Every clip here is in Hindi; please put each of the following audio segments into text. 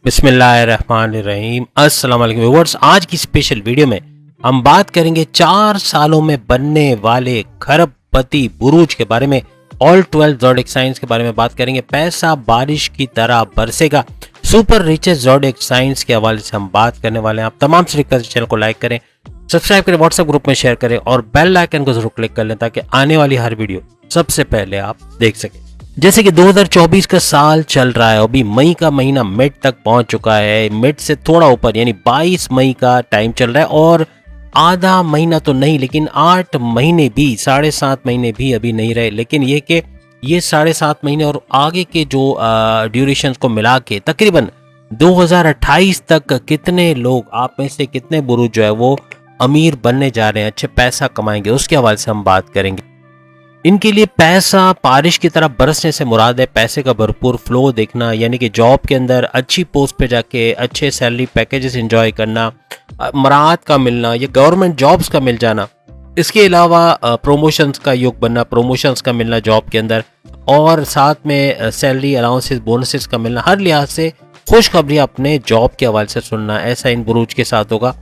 बिस्मिल्लाहिर्रहमानिर्रहीम। अस्सलाम वालेकुम व्यूअर्स, आज की स्पेशल वीडियो में हम बात करेंगे 4 सालों में बनने वाले खरबपति बुरूज के बारे में। ऑल 12 ज़ोडिएक साइंस के बारे में बात करेंगे। पैसा बारिश की तरह बरसेगा। सुपर रिचेस्ट ज़ोडिएक साइंस के हवाले से हम बात करने वाले हैं। आप तमाम से रिक्वेस्ट चैनल को लाइक करें, सब्सक्राइब करें, व्हाट्सएप ग्रुप में शेयर करें और बेल आइकन को जरूर क्लिक कर लें ताकि आने वाली हर वीडियो सबसे पहले आप देख सकें। जैसे कि 2024 का साल चल रहा है, अभी मई का महीना मिड तक पहुंच चुका है। मिड से थोड़ा ऊपर यानी 22 मई का टाइम चल रहा है और आधा महीना तो नहीं लेकिन 8 महीने भी, 7.5 महीने भी अभी नहीं रहे। लेकिन ये कि ये 7.5 महीने और आगे के जो ड्यूरेशन को मिला के तकरीबन 2028 तक कितने लोग, आप में से कितने बुरुज जो है वो अमीर बनने जा रहे हैं, अच्छे पैसा कमाएंगे, उसके हवाले से हम बात करेंगे। इनके लिए पैसा बारिश की तरह बरसने से मुराद है पैसे का भरपूर फ्लो देखना, यानी कि जॉब के अंदर अच्छी पोस्ट पे जाके अच्छे सैलरी पैकेजेस एंजॉय करना, मराहत का मिलना या गवर्नमेंट जॉब्स का मिल जाना। इसके अलावा प्रमोशंस का योग बनना, प्रमोशंस का मिलना जॉब के अंदर, और साथ में सैलरी अलाउंसेस बोनसेस का मिलना। हर लिहाज से खुशखबरी अपने जॉब के हवाले से सुनना, ऐसा इन बुरूज के साथ होगा।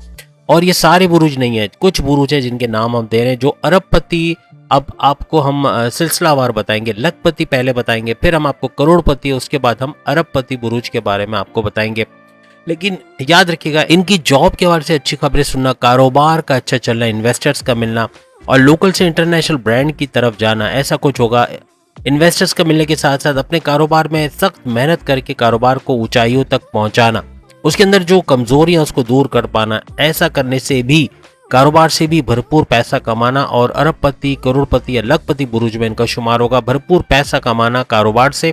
और ये सारे बुरूज नहीं है, कुछ बुरूज है जिनके नाम हम दे रहे हैं जो अरबपति। अब आपको हम सिलसिलावार बताएंगे। लखपति पहले बताएंगे, फिर हम आपको करोड़पति, उसके बाद हम अरबपति बुरूज के बारे में आपको बताएंगे। लेकिन याद रखिएगा, इनकी जॉब के बारे से अच्छी खबरें सुनना, कारोबार का अच्छा चलना, इन्वेस्टर्स का मिलना और लोकल से इंटरनेशनल ब्रांड की तरफ जाना, ऐसा कुछ होगा। इन्वेस्टर्स का मिलने के साथ साथ अपने कारोबार में सख्त मेहनत करके कारोबार को ऊंचाइयों तक पहुंचाना, उसके अंदर जो कमजोरियां उसको दूर कर पाना, ऐसा करने से भी, कारोबार से भी भरपूर पैसा कमाना। और अरबपति, करोड़पति या लखपति बुरूज में इनका शुमार होगा। भरपूर पैसा कमाना कारोबार से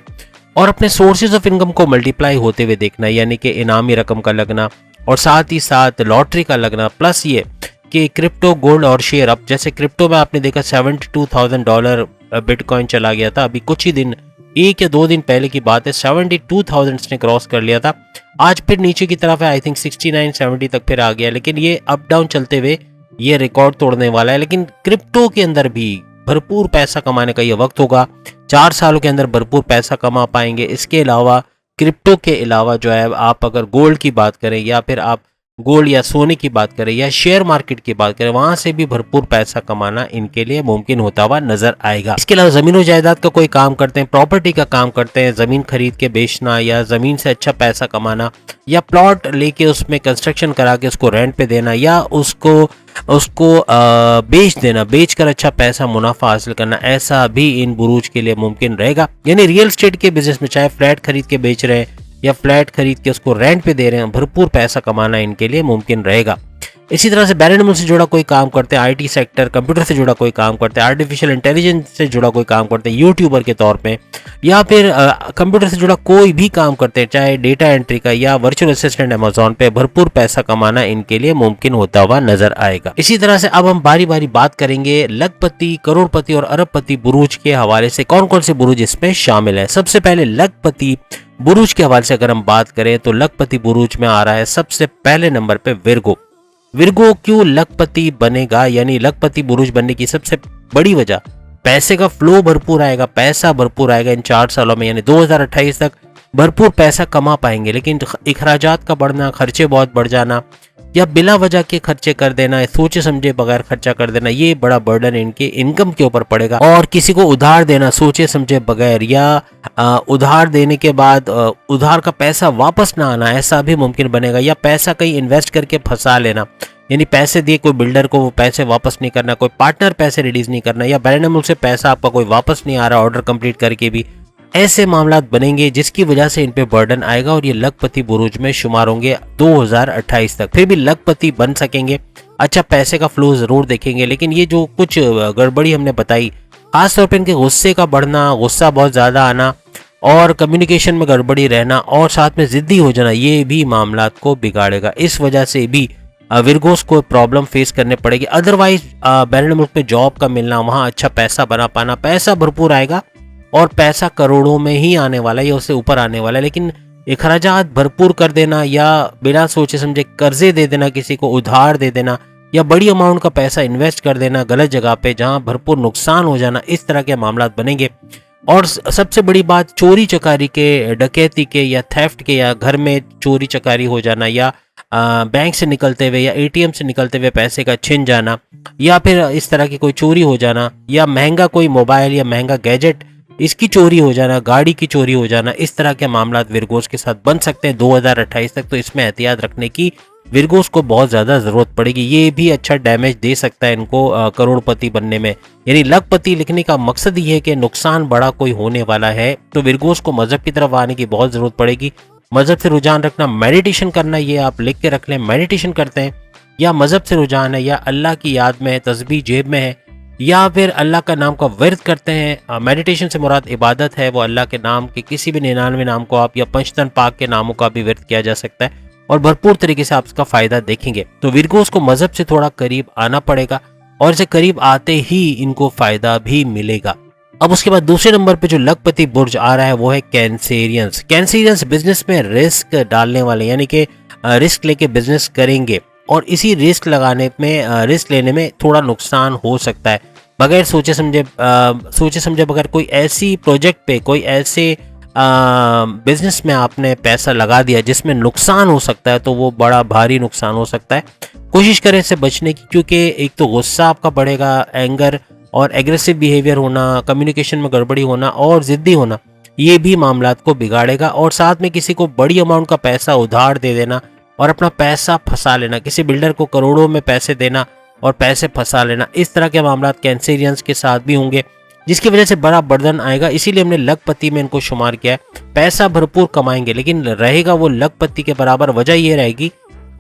और अपने सोर्सेज ऑफ इनकम को मल्टीप्लाई होते हुए देखना, यानी कि इनामी रकम का लगना और साथ ही साथ लॉटरी का लगना, प्लस ये कि क्रिप्टो, गोल्ड और शेयर। अब जैसे क्रिप्टो में आपने देखा $72,000 बिटकॉइन चला गया था, अभी कुछ ही दिन, 1 या 2 दिन पहले की बात है, 72,000 इसने क्रॉस कर लिया था। आज फिर नीचे की तरफ है, आई थिंक 69-70 तक फिर आ गया। लेकिन ये अप डाउन चलते हुए ये रिकॉर्ड तोड़ने वाला है। लेकिन क्रिप्टो के अंदर भी भरपूर पैसा कमाने का ये वक्त होगा। 4 सालों के अंदर भरपूर पैसा कमा पाएंगे। इसके अलावा, क्रिप्टो के अलावा जो है, आप अगर गोल्ड की बात करें या फिर आप गोल्ड या सोने की बात करें या शेयर मार्केट की बात करें, वहां से भी भरपूर पैसा कमाना इनके लिए मुमकिन होता हुआ नजर आएगा। इसके अलावा जमीन और जायदाद का कोई काम करते हैं, प्रॉपर्टी का काम करते हैं, जमीन खरीद के बेचना या जमीन से अच्छा पैसा कमाना या प्लॉट लेके उसमें कंस्ट्रक्शन करा के उसको रेंट पे देना या उसको बेच देना, बेचकर अच्छा पैसा मुनाफा हासिल करना, ऐसा भी इन बुरूज के लिए मुमकिन रहेगा। यानी रियल एस्टेट के बिजनेस में, चाहे फ्लैट खरीद के बेच रहे हैं या फ्लैट खरीद के उसको रेंट पे दे रहे हैं, भरपूर पैसा कमाना इनके लिए मुमकिन रहेगा। इसी तरह से बैरन से जुड़ा कोई काम करते हैं, आईटी सेक्टर, कंप्यूटर से जुड़ा कोई काम करते हैं, आर्टिफिशियल इंटेलिजेंस से जुड़ा कोई काम करते हैं यूट्यूबर के तौर पे, या फिर कंप्यूटर से जुड़ा कोई भी काम करते हैं, चाहे डेटा एंट्री का या वर्चुअल असिस्टेंट अमेज़न पे, भरपूर पैसा कमाना इनके लिए मुमकिन होता हुआ नजर आएगा। इसी तरह से अब हम बारी बारी बात करेंगे लखपति, करोड़पति और अरबपति बुरूज के हवाले से कौन कौन से बुरूज इसमें शामिल है। सबसे पहले लखपति बुरूज के हवाले से अगर हम बात करें तो लखपति बुरूज में आ रहा है सबसे पहले नंबर पे विर्गो। विर्गो क्यों लखपति बनेगा, यानी लखपति बुरूज बनने की सबसे बड़ी वजह, पैसे का फ्लो भरपूर आएगा, पैसा भरपूर आएगा इन 4 सालों में, यानी 2028 तक भरपूर पैसा कमा पाएंगे। लेकिन अखराजात का बढ़ना, खर्चे बहुत बढ़ जाना या बिला वजह के खर्चे कर देना, सोचे समझे बगैर खर्चा कर देना, ये बड़ा बर्डन इनके इनकम के ऊपर पड़ेगा। और किसी को उधार देना सोचे समझे बगैर या उधार देने के बाद उधार का पैसा वापस ना आना, ऐसा भी मुमकिन बनेगा। या पैसा कहीं इन्वेस्ट करके फंसा लेना, यानी पैसे दिए कोई बिल्डर को, वो पैसे वापस नहीं करना, कोई पार्टनर पैसे रिलीज नहीं करना, या बैरन मुल्क से पैसा आपका कोई वापस नहीं आ रहा ऑर्डर कंप्लीट करके भी, ऐसे मामला बनेंगे जिसकी वजह से इन पे बर्डन आएगा और ये लखपति बुरूज में शुमार होंगे 2028 तक। फिर भी लखपति बन सकेंगे, अच्छा पैसे का फ्लो जरूर देखेंगे। लेकिन ये जो कुछ गड़बड़ी हमने बताई, खासतौर पर इनके गुस्से का बढ़ना, गुस्सा बहुत ज्यादा आना और कम्युनिकेशन में गड़बड़ी रहना और साथ में जिद्दी हो जाना, ये भी मामलात को बिगाड़ेगा। इस वजह से भी विर्गोस को प्रॉब्लम फेस करने पड़ेगी। अदरवाइज बैरन मुल्क में जॉब का मिलना, वहाँ अच्छा पैसा बना पाना, पैसा भरपूर आएगा और पैसा करोड़ों में ही आने वाला है या उससे ऊपर आने वाला है। लेकिन अखराजात भरपूर कर देना या बिना सोचे समझे कर्जे दे देना, किसी को उधार दे देना या बड़ी अमाउंट का पैसा इन्वेस्ट कर देना गलत जगह पे, जहां भरपूर नुकसान हो जाना, इस तरह के मामला बनेंगे। और सबसे बड़ी बात, चोरी चकारी के, डकैती के या थेफ्ट के, या घर में चोरी चकारी हो जाना, या बैंक से निकलते हुए या एटीएम से निकलते हुए पैसे का छिन जाना, या फिर इस तरह की कोई चोरी हो जाना, या महंगा कोई मोबाइल या महंगा गैजेट इसकी चोरी हो जाना, गाड़ी की चोरी हो जाना, इस तरह के मामला विरगोस के साथ बन सकते हैं 2028 तक। तो इसमें एहतियात रखने की विरगोस को बहुत ज़्यादा ज़रूरत पड़ेगी। ये भी अच्छा डैमेज दे सकता है इनको करोड़पति बनने में। यानी लखपति लिखने का मकसद ये है कि नुकसान बड़ा कोई होने वाला है, तो विरगोस को मजहब की तरफ आने की बहुत ज़रूरत पड़ेगी। मजहब से रुझान रखना, मेडिटेशन करना, ये आप लिख के रख लें। मेडिटेशन करते हैं या मजहब से रुझान है, या अल्लाह की याद में है, तस्बीह जेब में है, या फिर अल्लाह का नाम का विर्द करते हैं। मेडिटेशन से मुराद इबादत है, वो अल्लाह के नाम के किसी भी 99 नाम को आप, या पंचतन पाक के नामों का भी विर्द किया जा सकता है, और भरपूर तरीके से आप इसका फायदा देखेंगे। तो विरगोस को मजहब से थोड़ा करीब आना पड़ेगा, और इसे करीब आते ही इनको फायदा भी मिलेगा। अब उसके बाद दूसरे नंबर पे जो लखपति बुर्ज आ रहा है वो है कैंसेरियंस। कैंसेरियंस बिजनेस में रिस्क डालने वाले, यानी कि रिस्क लेके बिजनेस करेंगे, और इसी रिस्क लगाने में, रिस्क लेने में थोड़ा नुकसान हो सकता है। बगैर सोचे समझे बगैर कोई ऐसी प्रोजेक्ट पे, कोई ऐसे बिजनेस में आपने पैसा लगा दिया जिसमें नुकसान हो सकता है, तो वो बड़ा भारी नुकसान हो सकता है। कोशिश करें इससे बचने की, क्योंकि एक तो गुस्सा आपका बढ़ेगा, एंगर और एग्रेसिव बिहेवियर होना, कम्युनिकेशन में गड़बड़ी होना और ज़िद्दी होना, ये भी मामलात को बिगाड़ेगा। और साथ में किसी को बड़ी अमाउंट का पैसा उधार दे देना और अपना पैसा फंसा लेना, किसी बिल्डर को करोड़ों में पैसे देना और पैसे फंसा लेना, इस तरह के मामलात कैंसेरियंस के साथ भी होंगे, जिसकी वजह से बड़ा बर्डन आएगा। इसीलिए हमने लखपति में इनको शुमार किया है। पैसा भरपूर कमाएंगे, लेकिन रहेगा वो लखपति के बराबर। वजह ये रहेगी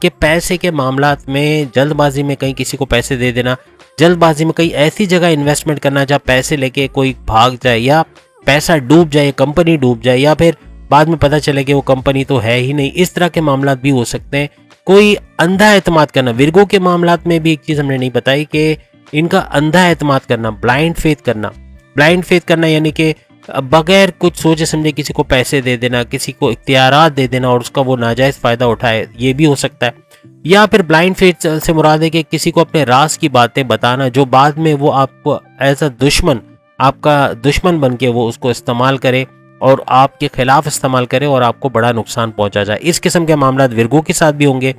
कि पैसे के मामलात में जल्दबाजी में कहीं किसी को पैसे दे देना, जल्दबाजी में कहीं ऐसी जगह इन्वेस्टमेंट करना जहाँ पैसे लेके कोई भाग जाए, या पैसा डूब जाए, कंपनी डूब जाए, या फिर बाद में पता चले कि वो कंपनी तो है ही नहीं। इस तरह के मामलात भी हो सकते हैं। कोई अंधा एतमाद करना, विरगो के मामलात में भी एक चीज़ हमने नहीं बताई कि इनका अंधा एतमाद करना, ब्लाइंड फेथ करना। ब्लाइंड फेथ करना यानी कि बगैर कुछ सोचे समझे किसी को पैसे दे देना, किसी को इख्तियारात दे देना और उसका वो नाजायज़ फ़ायदा उठाए, ये भी हो सकता है। या फिर ब्लाइंड फेथ से मुराद है कि किसी को अपने राज की बातें बताना, जो बाद में वो आपको एज अ दुश्मन, आपका दुश्मन बन के वो उसको इस्तेमाल करे और आपके खिलाफ इस्तेमाल करे और आपको बड़ा नुकसान पहुंचा जाए। इस किस्म के मामला विरगो के साथ भी होंगे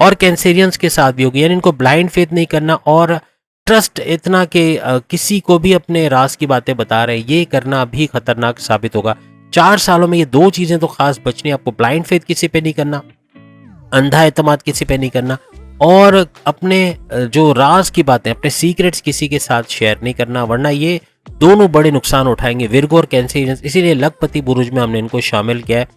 और कैंसेरियंस के साथ भी होंगे। यानी इनको ब्लाइंड फेथ नहीं करना और ट्रस्ट इतना कि किसी को भी अपने राज की बातें बता रहे हैं, ये करना भी खतरनाक साबित होगा। 4 सालों में ये 2 चीजें तो खास बचनी है आपको, ब्लाइंड फेथ किसी पे नहीं करना, अंधा एतमाद किसी पे नहीं करना, और अपने जो राज की बातें, अपने सीक्रेट्स किसी के साथ शेयर नहीं करना, वरना ये दोनों बड़े नुकसान उठाएंगे, विरगो और कैंसेरियंस। इसीलिए लखपति बुरुज में हमने इनको शामिल किया है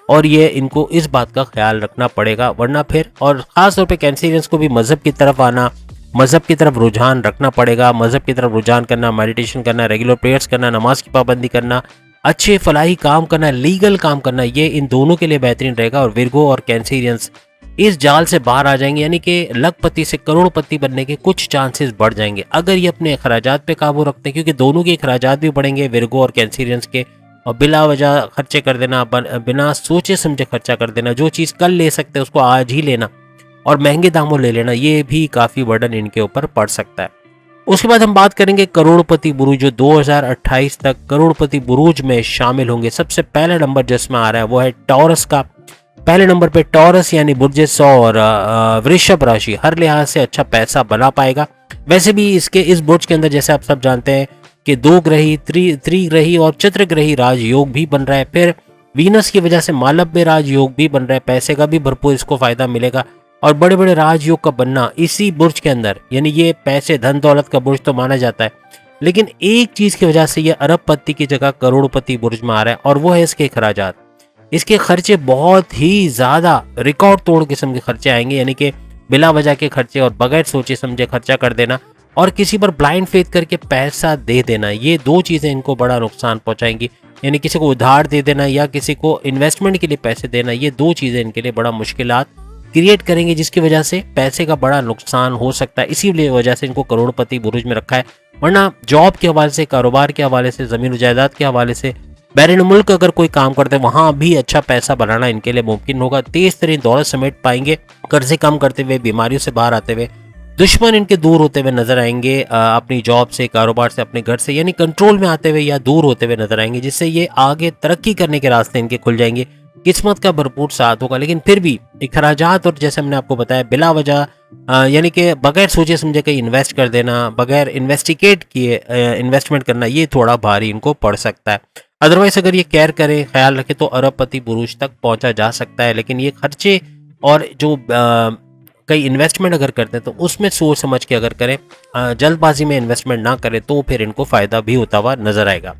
और ये इनको इस बात का ख्याल रखना पड़ेगा, वरना फिर, और खास तौर पे कैंसेरियंस को भी मजहब की तरफ आना, मजहब की तरफ रुझान रखना पड़ेगा। मजहब की तरफ रुझान करना, मेडिटेशन करना, रेगुलर प्रेयर्स करना, नमाज की पाबंदी करना, अच्छे फलाही काम करना, लीगल काम करना, ये इन दोनों के लिए बेहतरीन रहेगा। और विरगो और कैंसेरियंस इस जाल से बाहर आ जाएंगे, यानी कि लखपति से करोड़पति बनने के कुछ चांसेस बढ़ जाएंगे अगर ये अपने अखराजात पे काबू रखते हैं, क्योंकि दोनों के अखराजात भी बढ़ेंगे, विरगो और कैंसेरियंस के। और बिला वजह खर्चे कर देना, बिना सोचे समझे खर्चा कर देना, जो चीज़ कल ले सकते हैं उसको आज ही लेना और महंगे दामों ले लेना, ये भी काफ़ी बर्डन इनके ऊपर पड़ सकता है। उसके बाद हम बात करेंगे करोड़पति बुरुज, जो 2028 तक करोड़पति बुरुज में शामिल होंगे। सबसे पहला नंबर जिसमें आ रहा है वो है टॉरस का। पहले नंबर पे टॉरस यानी बुर्ज 100 और वृषभ राशि हर लिहाज से अच्छा पैसा बना पाएगा। वैसे भी इसके इस बुर्ज के अंदर, जैसे आप सब जानते हैं कि 2 ग्रही, त्रिग्रही और चतुर्ग्रही राजयोग भी बन रहा है। फिर वीनस की वजह से मालव्य राजयोग भी बन रहा है, पैसे का भी भरपूर इसको फायदा मिलेगा। और बड़े बड़े राजयोग का बनना इसी बुर्ज के अंदर, यानी ये पैसे धन दौलत का बुर्ज तो माना जाता है, लेकिन एक चीज की वजह से ये अरबपति की जगह करोड़पति बुर्ज में आ रहा है, और वो है इसके अखराजात। इसके खर्चे बहुत ही ज्यादा रिकॉर्ड तोड़ किस्म के खर्चे आएंगे, यानी कि बिला वजह के खर्चे और बगैर सोचे समझे खर्चा कर देना और किसी पर ब्लाइंड फेथ करके पैसा दे देना, ये 2 चीजें इनको बड़ा नुकसान पहुंचाएंगी। यानी किसी को उधार दे देना या किसी को इन्वेस्टमेंट के लिए पैसे देना, ये 2 चीजें इनके लिए बड़ा मुश्किलात क्रिएट करेंगे, जिसकी वजह से पैसे का बड़ा नुकसान हो सकता है। इसीलिए वजह से इनको करोड़पति बुरुज में रखा है, वरना जॉब के हवाले से, कारोबार के हवाले से, जमीन जायदाद के हवाले से, बैरून मुल्क अगर कोई काम करते हैं वहां भी अच्छा पैसा बनाना इनके लिए मुमकिन होगा। तेज तरीन दौलत समेट पाएंगे, कर्जे कम करते हुए, बीमारियों से बाहर आते हुए, दुश्मन इनके दूर होते हुए नजर आएंगे अपनी जॉब से, कारोबार से, अपने घर से, यानी कंट्रोल में आते हुए या दूर होते हुए नजर आएंगे, जिससे ये आगे तरक्की करने के रास्ते इनके खुल जाएंगे। किस्मत का भरपूर साथ होगा, लेकिन फिर भी अखराजात और जैसे हमने आपको बताया बिला वजह यानी कि बगैर सोचे समझे कहीं इन्वेस्ट कर देना, बगैर इन्वेस्टिगेट किए इन्वेस्टमेंट करना, ये थोड़ा भारी इनको पड़ सकता है। अदरवाइज अगर ये केयर करें, ख्याल रखें, तो अरबपति बुरूज तक पहुंचा जा सकता है। लेकिन ये खर्चे और जो कई इन्वेस्टमेंट अगर करते हैं तो उसमें सोच समझ के अगर करें, जल्दबाजी में इन्वेस्टमेंट ना करें, तो फिर इनको फायदा भी होता हुआ नजर आएगा।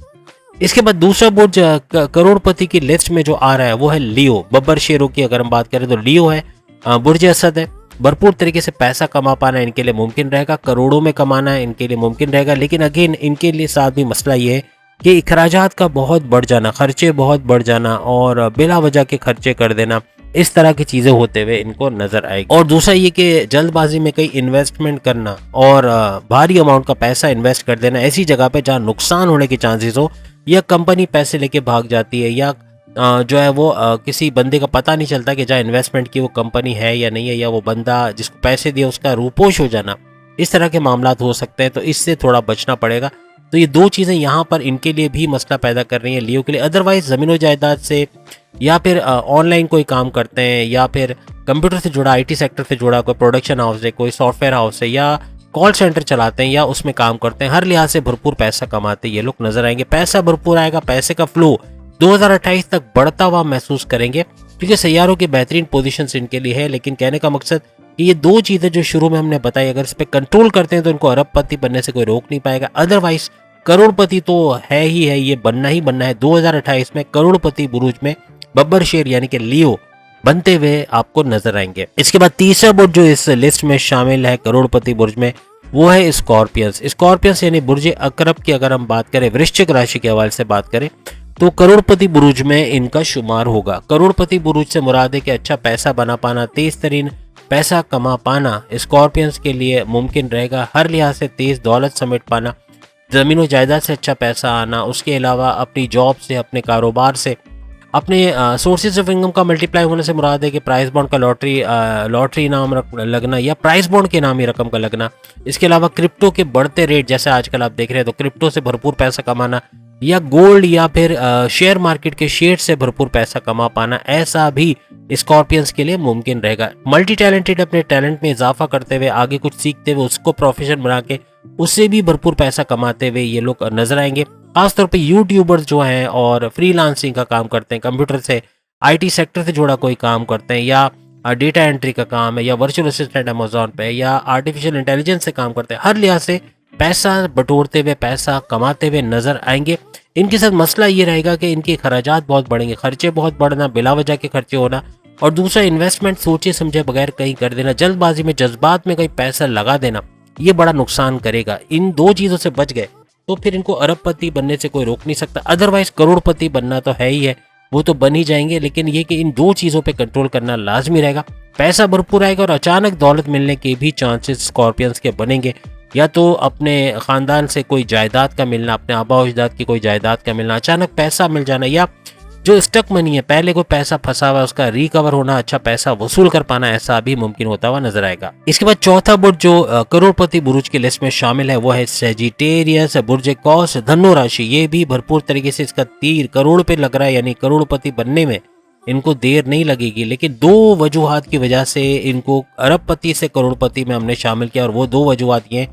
इसके बाद दूसरा बुर्ज करोड़पति की लिस्ट में जो आ रहा है वो है लियो। बब्बर शेरों की अगर हम बात करें तो लियो है, बुर्ज असद है। भरपूर तरीके से पैसा कमा पाना इनके लिए मुमकिन रहेगा, करोड़ों में कमाना इनके लिए मुमकिन रहेगा। लेकिन अगेन इनके लिए साथ भी मसला ये है कि अखराजात का बहुत बढ़ जाना, खर्चे बहुत बढ़ जाना और बिला वजह के खर्चे कर देना, इस तरह की चीजें होते हुए इनको नजर आएगी। और दूसरा ये कि जल्दबाजी में कई इन्वेस्टमेंट करना और भारी अमाउंट का पैसा इन्वेस्ट कर देना ऐसी जगह पे जहाँ नुकसान होने के चांसेस हो, या कंपनी पैसे लेके भाग जाती है, या जो है वो किसी बंदे का पता नहीं चलता कि जहाँ इन्वेस्टमेंट की वो कंपनी है या नहीं है, या वो बंदा जिसको पैसे दिए उसका रूपोश हो जाना, इस तरह के मामला हो सकते हैं। तो इससे थोड़ा बचना पड़ेगा। तो ये दो चीज़ें यहाँ पर इनके लिए भी मसला पैदा कर रही हैं लियो के लिए। अदरवाइज ज़मीन जायदाद से, या फिर ऑनलाइन कोई काम करते हैं, या फिर कंप्यूटर से जुड़ा, आईटी सेक्टर से जुड़ा कोई प्रोडक्शन हाउस है, कोई सॉफ्टवेयर हाउस है, या कॉल सेंटर चलाते हैं, या उसमें काम करते हैं, हर लिहाज से भरपूर पैसा कमाते ये लोग नजर आएंगे। पैसा भरपूर आएगा, पैसे का फ्लो 2028 तक बढ़ता हुआ महसूस करेंगे, क्योंकि सैयारों की बेहतरीन पोजीशन इनके लिए है। लेकिन कहने का मकसद कि ये दो चीज़ें जो शुरू में हमने बताई, अगर इस पर कंट्रोल करते हैं तो इनको अरबपति बनने से कोई रोक नहीं पाएगा। अदरवाइज करोड़पति तो है ही है, ये बनना ही बनना है। 2028 में करोड़पति बुरूज में बब्बर शेर यानी कि लियो बनते हुए आपको नजर आएंगे। इसके बाद तीसरा बुर्ज जो इस लिस्ट में शामिल है करोड़पति बुर्ज में, वो है स्कॉर्पियंस। स्कॉर्पियंस यानी बुर्ज अकरब की अगर हम बात करें, वृश्चिक राशि के हवाले से बात करें, तो करोड़पति बुरुज में इनका शुमार होगा। करोड़पति बुरुज से मुराद है कि अच्छा पैसा बना पाना, तेज तरीन पैसा कमा पाना स्कॉर्पियंस के लिए मुमकिन रहेगा। हर लिहाज से तेज दौलत समेट पाना, जमीन व जायदाद से अच्छा पैसा आना, उसके अलावा अपनी जॉब से, अपने कारोबार से, अपने सोर्सेज ऑफ इनकम का मल्टीप्लाई होने से मुराद है कि प्राइस बॉन्ड का लॉटरी इनाम लगना, या प्राइस बॉन्ड के इनामी रकम का लगना। इसके अलावा क्रिप्टो के बढ़ते रेट, जैसे आजकल आप देख रहे हैं, तो क्रिप्टो से भरपूर पैसा कमाना, या गोल्ड या फिर शेयर मार्केट के शेयर से भरपूर पैसा कमा पाना, ऐसा भी स्कॉर्पियंस के लिए मुमकिन रहेगा। मल्टी टैलेंटेड, अपने टैलेंट में इजाफा करते हुए, आगे कुछ सीखते हुए, उसको प्रोफेशन बना के उससे भी भरपूर पैसा कमाते हुए ये लोग नजर आएंगे। खासतौर पे यूट्यूबर्स जो हैं और फ्रीलांसिंग का काम करते हैं, कंप्यूटर से, आईटी सेक्टर से जुड़ा कोई काम करते हैं, या डेटा एंट्री का काम है, या वर्चुअल असिस्टेंट अमेज़न पे, या आर्टिफिशियल इंटेलिजेंस से काम करते हैं, हर लिहाज से पैसा बटोरते हुए, पैसा कमाते हुए नजर आएंगे। इनके साथ मसला ये रहेगा कि इनके खर्चात बहुत बढ़ेंगे, खर्चे बहुत बढ़ना, बिला वजह के खर्चे होना, और दूसरा इन्वेस्टमेंट सोचे समझे बगैर कहीं कर देना, जल्दबाजी में, जज्बात में कहीं पैसा लगा देना, ये बड़ा नुकसान करेगा। इन दो चीज़ों से बच गए तो फिर इनको अरबपति बनने से कोई रोक नहीं सकता। अदरवाइज करोड़पति बनना तो है ही है, वो तो बन ही जाएंगे। लेकिन ये कि इन दो चीज़ों पे कंट्रोल करना लाजमी रहेगा। पैसा भरपूर आएगा और अचानक दौलत मिलने के भी चांसेस स्कॉर्पियंस के बनेंगे, या तो अपने ख़ानदान से कोई जायदाद का मिलना, अपने आबा अजदाद की कोई जायदाद का मिलना, अचानक पैसा मिल जाना, या जो स्टक मनी है, पहले कोई पैसा फंसा हुआ है, उसका रिकवर होना, अच्छा पैसा वसूल कर पाना, ऐसा भी मुमकिन होता हुआ नजर आएगा। इसके बाद चौथा बुर्ज जो करोड़पति बुर्ज की लिस्ट में शामिल है वो है सेजिटेरियस, बुर्ज कौस, धनु राशि। ये भी भरपूर तरीके से इसका तीर करोड़ पे लग रहा है, यानी करोड़पति बनने में इनको देर नहीं लगेगी। लेकिन दो वजूहात की वजह से इनको अरबपति से करोड़पति में हमने शामिल किया, और वो दो वजूहात ये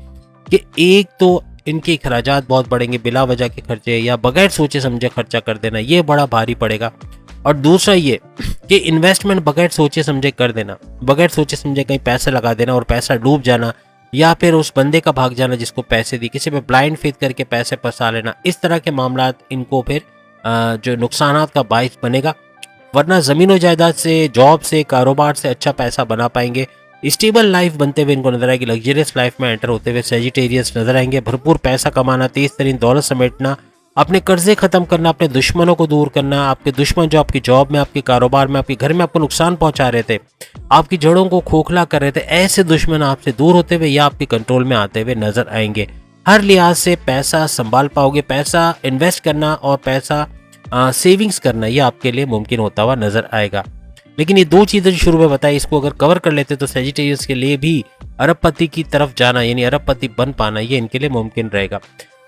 कि एक तो इनके खर्चात बहुत बढ़ेंगे, बिला वजह के खर्चे या बगैर सोचे समझे खर्चा कर देना, ये बड़ा भारी पड़ेगा। और दूसरा ये कि इन्वेस्टमेंट बगैर सोचे समझे कर देना, बगैर सोचे समझे कहीं पैसा लगा देना और पैसा डूब जाना, या फिर उस बंदे का भाग जाना जिसको पैसे दी, किसी पे ब्लाइंड फेथ करके पैसे फंसा लेना, इस तरह के मामला इनको फिर जो नुकसानात का बाइस बनेगा। वरना ज़मीन जायदाद से, जॉब से, कारोबार से अच्छा पैसा बना पाएंगे। स्टेबल लाइफ बनते हुए इनको नजर आएगी, लग्जरियस लाइफ में एंटर होते हुए सेजिटेरियस नजर आएंगे। भरपूर पैसा कमाना, तेज तरीन दौलत समेटना, अपने कर्जे खत्म करना, अपने दुश्मनों को दूर करना। आपके दुश्मन जो आपकी जॉब में, आपके कारोबार में, आपके घर में आपको नुकसान पहुंचा रहे थे, आपकी जड़ों को खोखला कर रहे थे, ऐसे दुश्मन आपसे दूर होते हुए या आपके कंट्रोल में आते हुए नजर आएंगे। हर लिहाज से पैसा संभाल पाओगे, पैसा इन्वेस्ट करना और पैसा सेविंग्स करना, ये आपके लिए मुमकिन होता हुआ नजर आएगा। लेकिन ये दो चीजें जो शुरू में बताई, इसको अगर कवर कर लेते तो सेजिटेरियस के लिए भी अरबपति की तरफ जाना यानी अरबपति बन पाना ये इनके लिए मुमकिन रहेगा।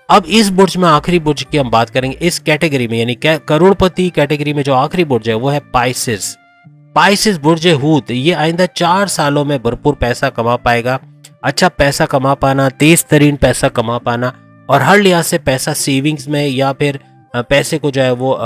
अब इस बुर्ज में आखिरी बुर्ज की हम बात करेंगे इस कैटेगरी में, यानी करोड़पति कैटेगरी में जो आखिरी बुर्ज है वो है पाइसेस। पाइसेस बुर्ज हूत, ये आइंदा 4 सालों में भरपूर पैसा कमा पाएगा। अच्छा पैसा कमा पाना, तेज तरीन पैसा कमा पाना और हर लिहाज से पैसा सेविंग्स में या फिर पैसे को जो है वो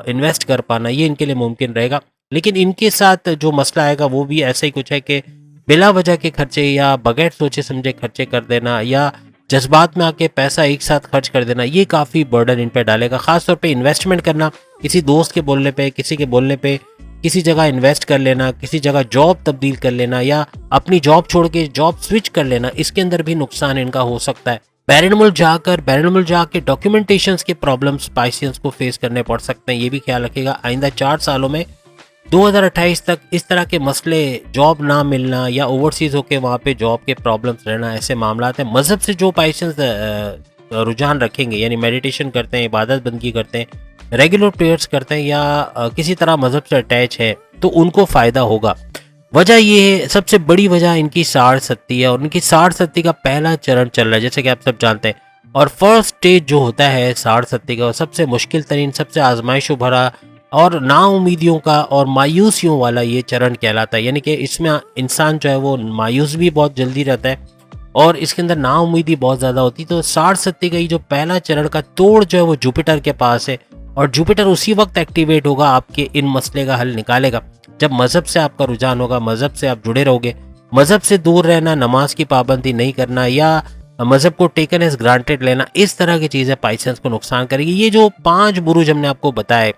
इन्वेस्ट कर पाना, ये इनके लिए मुमकिन रहेगा। लेकिन इनके साथ जो मसला आएगा वो भी ऐसा ही कुछ है कि बिला वजह के खर्चे या बगैर सोचे समझे खर्चे कर देना या जज्बात में आके पैसा एक साथ खर्च कर देना, ये काफ़ी बर्डन इन पे डालेगा। खासतौर पे इन्वेस्टमेंट करना, किसी दोस्त के बोलने पे, किसी के बोलने पे किसी जगह इन्वेस्ट कर लेना, किसी जगह जॉब तब्दील कर लेना या अपनी जॉब छोड़ के जॉब स्विच कर लेना, इसके अंदर भी नुकसान इनका हो सकता है। बैरनमुल्क जाके डॉक्यूमेंटेशंस के प्रॉब्लम्स पाइसियंस को फेस करने पड़ सकते हैं, ये भी ख्याल रखिएगा। आइंदा 4 सालों में 2028 तक इस तरह के मसले, जॉब ना मिलना या ओवरसीज होके वहाँ पे जॉब के प्रॉब्लम्स रहना, ऐसे मामला हैं। मजहब से जो पाइसियंस रुझान रखेंगे यानी मेडिटेशन करते हैं, इबादत बंदगी करते हैं, रेगुलर प्रेयर्स करते हैं या किसी तरह मजहब से अटैच है तो उनको फ़ायदा होगा। वजह ये है, सबसे बड़ी वजह इनकी 60-70 है और इनकी 60-70 का पहला चरण चल रहा है जैसे कि आप सब जानते हैं। और फर्स्ट स्टेज जो होता है 60-70 का, सबसे मुश्किल तरीन, सबसे आजमाइशों भरा और नाउमीदियों का और मायूसियों वाला ये चरण कहलाता है। यानी कि इसमें इंसान जो है वो मायूस भी बहुत जल्दी रहता है और इसके अंदर नाउमीदी बहुत ज़्यादा होती है। तो 60-70 का ये जो पहला चरण का तोड़ जो है वो जुपिटर के पास है और जुपिटर उसी वक्त एक्टिवेट होगा आपके इन मसले का हल निकालेगा जब मज़हब से आपका रुझान होगा, मज़हब से आप जुड़े रहोगे। मज़हब से दूर रहना, नमाज की पाबंदी नहीं करना या मज़हब को टेकन एज ग्रांटेड लेना, इस तरह की चीज़ें पाइसेंस को नुकसान करेगी। ये जो 5 बुरुज हमने आपको बताए,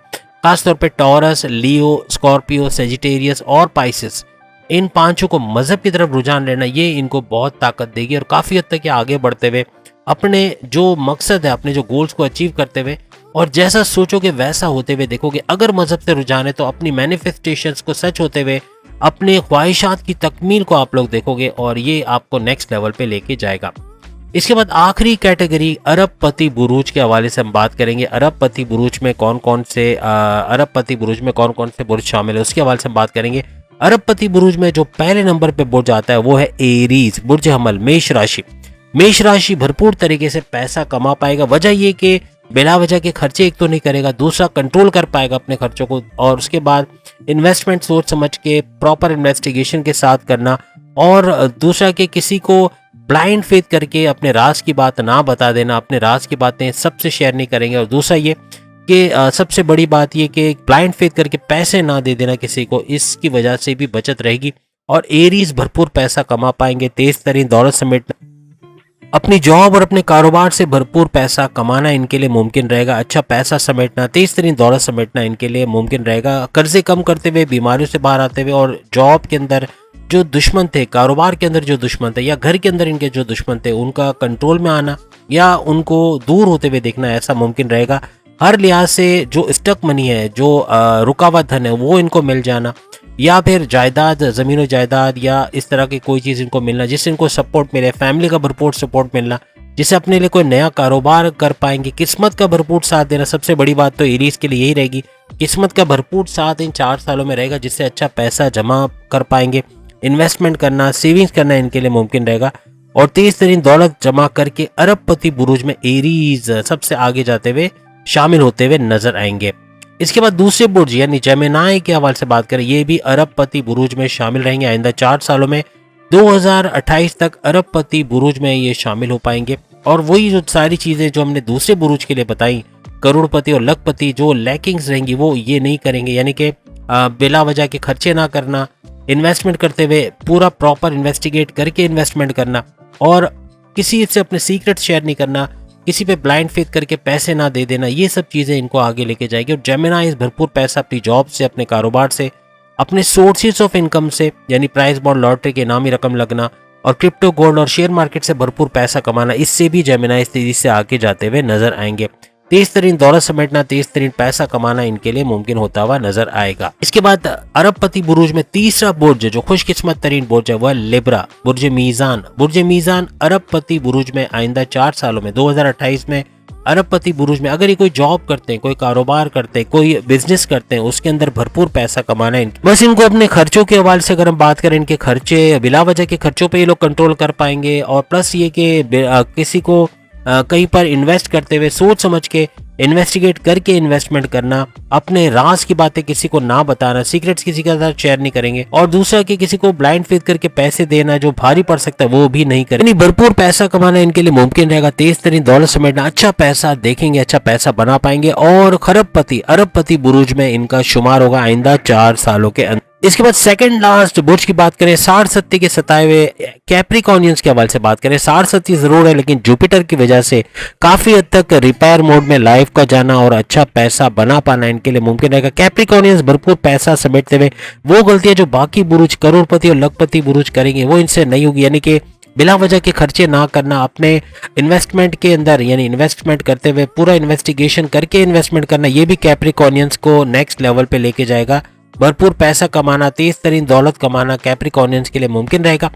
खासतौर पे टॉरस, लियो, स्कॉर्पियो, सेजिटेरियस और पाइसेस, इन 5 को मज़हब की तरफ रुझान लेना ये इनको बहुत ताकत देगी और काफ़ी हद तक आगे बढ़ते हुए अपने जो मकसद है, अपने जो गोल्स को अचीव करते हुए और जैसा सोचोगे वैसा होते हुए देखोगे। अगर मजहब से रुझान है तो अपनी मैनिफेस्टेशंस को सच होते हुए अपने ख्वाहिशात की तकमील को आप लोग देखोगे और ये आपको नेक्स्ट लेवल पे लेके जाएगा। इसके बाद आखिरी कैटेगरी अरबपति बुरूज के हवाले से हम बात करेंगे। अरबपति बुरूज में कौन कौन से बुर्ज शामिल है उसके हवाले से हम बात करेंगे। अरबपति बुरूज में जो पहले नंबर पे बुर्ज आता है वो है एरीज, बुर्ज हमल, मेष राशि। मेष राशि भरपूर तरीके से पैसा कमा पाएगा। वजह ये कि बिला वजह के खर्चे एक तो नहीं करेगा, दूसरा कंट्रोल कर पाएगा अपने खर्चों को और उसके बाद इन्वेस्टमेंट सोच समझ के प्रॉपर इन्वेस्टिगेशन के साथ करना और दूसरा कि किसी को ब्लाइंड फेथ करके अपने राज की बात ना बता देना, अपने राज की बातें सबसे शेयर नहीं करेंगे। और दूसरा ये कि सबसे बड़ी बात ये कि ब्लाइंड फेथ करके पैसे ना दे देना किसी को, इसकी वजह से भी बचत रहेगी। और एरीज भरपूर पैसा कमा पाएंगे, तेज तरीन दौलत समेटना, अपनी जॉब और अपने कारोबार से भरपूर पैसा कमाना इनके लिए मुमकिन रहेगा। अच्छा पैसा समेटना, तेज तरीन दौलत समेटना इनके लिए मुमकिन रहेगा। कर्जे कम करते हुए, बीमारियों से बाहर आते हुए और जॉब के अंदर जो दुश्मन थे, कारोबार के अंदर जो दुश्मन थे या घर के अंदर इनके जो दुश्मन थे उनका कंट्रोल में आना या उनको दूर होते हुए देखना, ऐसा मुमकिन रहेगा। हर लिहाज से जो स्टक मनी है, जो रुका हुआ धन है, वो इनको मिल जाना या फिर जायदाद, ज़मीन और जायदाद या इस तरह की कोई चीज़ इनको मिलना जिससे इनको सपोर्ट मिले, फैमिली का भरपूर सपोर्ट मिलना जिससे अपने लिए कोई नया कारोबार कर पाएंगे। किस्मत का भरपूर साथ देना, सबसे बड़ी बात तो एरीज के लिए यही रहेगी। किस्मत का भरपूर साथ इन 4 सालों में रहेगा जिससे अच्छा पैसा जमा कर पाएंगे। इन्वेस्टमेंट करना, सेविंग्स करना इनके लिए मुमकिन रहेगा और तेज तरीन दौलत जमा करके अरबपति बुरूज में एरीज सबसे आगे जाते हुए शामिल होते हुए नजर आएंगे। इसके बाद दूसरे बुर्ज यानी जेमिनाई के हवाले से बात करें, ये भी अरबपति बुरूज में शामिल रहेंगे। आइंदा 4 सालों में 2028 तक अरबपति बुरूज में ये शामिल हो पाएंगे और वही जो सारी चीज़ें जो हमने दूसरे बुरूज के लिए बताई, करोड़पति और लखपति, जो लैकिंग्स रहेंगी वो ये नहीं करेंगे। यानी कि बिला वजह के खर्चे ना करना, इन्वेस्टमेंट करते हुए पूरा प्रॉपर इन्वेस्टिगेट करके इन्वेस्टमेंट करना और किसी से अपने सीक्रेट शेयर नहीं करना, किसी पे ब्लाइंड फेथ करके पैसे ना दे देना, ये सब चीज़ें इनको आगे लेके जाएगी। और जेमिनाई भरपूर पैसा अपनी जॉब से, अपने कारोबार से, अपने सोर्सेज ऑफ इनकम से यानी प्राइस बॉन्ड, लॉटरी के इनामी रकम लगना और क्रिप्टो, गोल्ड और शेयर मार्केट से भरपूर पैसा कमाना, इससे भी जेमिनाई तेजी से आगे जाते हुए नजर आएंगे। तेज तरीन दौलत समेटना, तेज तरीन पैसा कमाना इनके लिए मुमकिन होता हुआ नजर आएगा। इसके बाद अरबपति बुरूज में तीसरा बुर्ज जो खुशकिस्मत तरीन बुर्ज है वह लिब्रा, बुर्ज मीजान। बुर्ज मीजान अरबपति बुरूज में आइंदा 4 सालों में 2028 में अरबपति बुरुज में अगर ये कोई जॉब करते हैं, कोई कारोबार करते हैं, कोई बिजनेस करते हैं, उसके अंदर भरपूर पैसा कमाना है। बस इनको अपने खर्चों के हवाले से अगर हम बात करें, इनके खर्चे बिला वजह के खर्चों पे ये लोग कंट्रोल कर पाएंगे। और प्लस ये कि किसी को कहीं पर इन्वेस्ट करते हुए सोच समझ के इन्वेस्टिगेट करके इन्वेस्टमेंट करना, अपने राज की बातें किसी को ना बताना, सीक्रेट्स किसी के साथ शेयर नहीं करेंगे। और दूसरा कि किसी को ब्लाइंड फेथ करके पैसे देना जो भारी पड़ सकता है वो भी नहीं करेंगे। भरपूर पैसा कमाना इनके लिए मुमकिन रहेगा। तेज तरीन दौलत समेटना, अच्छा पैसा देखेंगे, अच्छा पैसा बना पाएंगे और खरबपति अरबपति बुरुज में इनका शुमार होगा आइंदा 4 सालों के अंदर। इसके बाद सेकंड लास्ट बुर्ज की बात करें, 60 के सताए हुए कैप्रिकॉर्नियंस के हवाले से बात करें। 60 जरूर है लेकिन जुपिटर की वजह से काफी हद तक रिपेयर मोड में लाइफ का जाना और अच्छा पैसा बना पाना इनके लिए मुमकिन रहेगा। कैप्रिकॉर्नियंस भरपूर पैसा समेटते हुए वो गलतियां जो बाकी बुरुज करोड़पति और लखपति बुरुज करेंगे वो इनसे नहीं होगी, यानी कि बिला वजह के खर्चे ना करना, अपने इन्वेस्टमेंट के अंदर यानी इन्वेस्टमेंट करते हुए पूरा इन्वेस्टिगेशन करके इन्वेस्टमेंट करना, ये भी कैप्रिकॉर्नियंस को नेक्स्ट लेवल पे लेके जाएगा। भरपूर पैसा कमाना, तेज तरीन दौलत कमाना कैप्रिकॉर्नियंस के लिए मुमकिन रहेगा।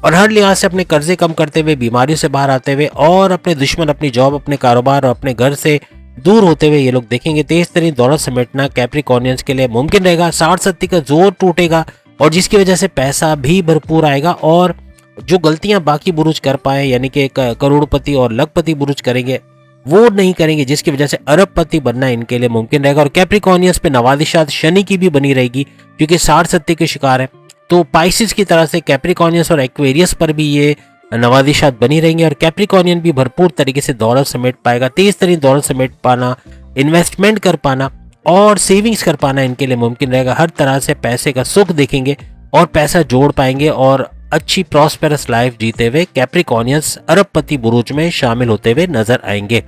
और हर लिहाज से अपने कर्जे कम करते हुए, बीमारियों से बाहर आते हुए और अपने दुश्मन, अपनी जॉब, अपने कारोबार और अपने घर से दूर होते हुए ये लोग देखेंगे। तेज तरीन दौलत समेटना कैप्रिकॉर्नियंस के लिए मुमकिन रहेगा। 60 का जोर टूटेगा और जिसकी वजह से पैसा भी भरपूर आएगा। और जो गलतियां बाकी बुरुज कर पाए यानी कि करोड़पति और लखपति बुरुज करेंगे वो नहीं करेंगे, जिसकी वजह से अरबपति बनना इनके लिए मुमकिन रहेगा। और कैप्रिकॉर्नियंस पे नवादिशात शनि की भी बनी रहेगी क्योंकि 60 के शिकार है। तो पाइसिस की तरह से कैप्रिकॉर्नियंस और एक्वेरियस पर भी ये नवादिशात बनी रहेंगे और कैप्रिकॉर्नियन भी भरपूर तरीके से दौलत समेट पाएगा। तेज तरीन दौलत समेट पाना, इन्वेस्टमेंट कर पाना और सेविंग्स कर पाना इनके लिए मुमकिन रहेगा। हर तरह से पैसे का सुख देखेंगे और पैसा जोड़ पाएंगे और अच्छी प्रॉस्पेरस लाइफ जीते हुए कैप्रिकॉर्नियंस अरबपति बुरुज में शामिल होते हुए नजर आएंगे।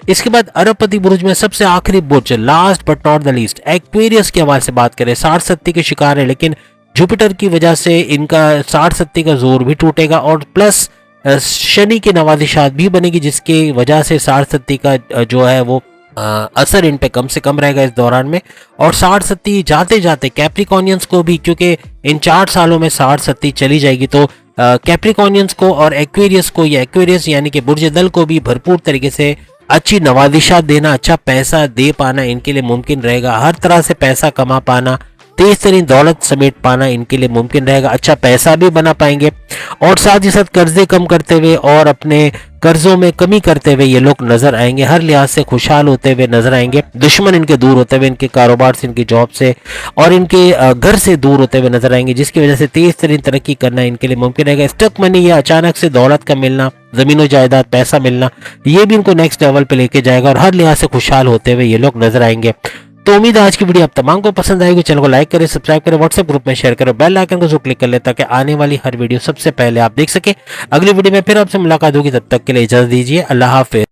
इसके बाद अरबपति बुरुज में सबसे आखिरी बुर्ज, last but not the least, Aquarius के हवाले से बात करें। 60 के शिकार है लेकिन जुपिटर की वजह से इनका 60 का जोर भी टूटेगा और प्लस शनि की नवादिशात भी बनेगी, जिसकी वजह से 60 का जो है वो असर इन पे कम से कम रहेगा इस दौरान में। और 60 जाते जाते कैप्रिकॉर्नियंस को भी, क्योंकि इन 4 सालों में 60 चली जाएगी, तो कैप्रिकॉर्नियंस को और एक्वेरियस को, या एक्वेरियस यानी कि बुर्ज दल को भी भरपूर तरीके से अच्छी नवादिशात देना, अच्छा पैसा दे पाना इनके लिए मुमकिन रहेगा। हर तरह से पैसा कमा पाना, तेज तरीन दौलत समेट पाना इनके लिए मुमकिन रहेगा। अच्छा पैसा भी बना पाएंगे और साथ ही साथ कर्जे कम करते हुए और अपने कर्जों में कमी करते हुए ये लोग नजर आएंगे। हर लिहाज से खुशहाल होते हुए नजर आएंगे। दुश्मन इनके दूर होते हुए, इनके कारोबार से, इनकी जॉब से और इनके घर से दूर होते हुए नजर आएंगे, जिसकी वजह से तेज तरीन तरक्की करना इनके लिए मुमकिन रहेगा। स्टक मनी या अचानक से दौलत का मिलना, जमीन जायदाद, पैसा मिलना, ये भी इनको नेक्स्ट लेवल पे लेके जाएगा और हर लिहाज से खुशहाल होते हुए ये लोग नजर आएंगे। तो उम्मीद है आज की वीडियो आप तमाम को पसंद आएगी। चैनल को लाइक करें, सब्सक्राइब करें, व्हाट्सएप ग्रुप में शेयर करें, बेल आइकन को जो क्लिक कर ले ताकि आने वाली हर वीडियो सबसे पहले आप देख सके। अगली वीडियो में फिर आपसे मुलाकात होगी, तब तक के लिए इजाजत दीजिए। अल्लाह हाफिज।